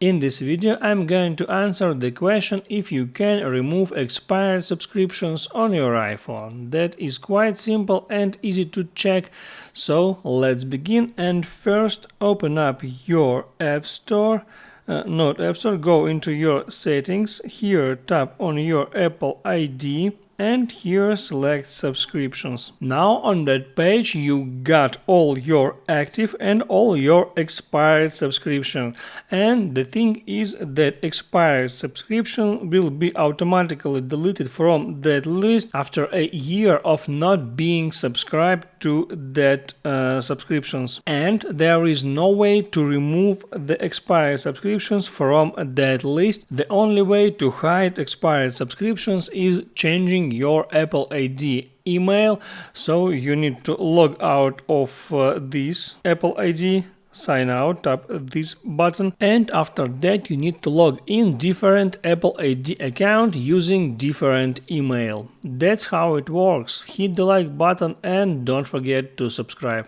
In this video, I'm going to answer the question if you can remove expired subscriptions on your iPhone. That is quite simple and easy to check, so let's begin. And first, open up your App Store. Not App Store, go into your settings. Here, tap on your Apple ID. And here select subscriptions. Now on that page you got all your active and all your expired subscription. And the thing is that expired subscription will be automatically deleted from that list after a year of not being subscribed to that subscriptions. And there is no way to remove the expired subscriptions from that list. The only way to hide expired subscriptions is changing your Apple ID email, so you need to log out of this Apple ID, sign out, tap this button, and after that you need to log in different Apple ID account using different email. That's how it works. Hit the like button and don't forget to subscribe.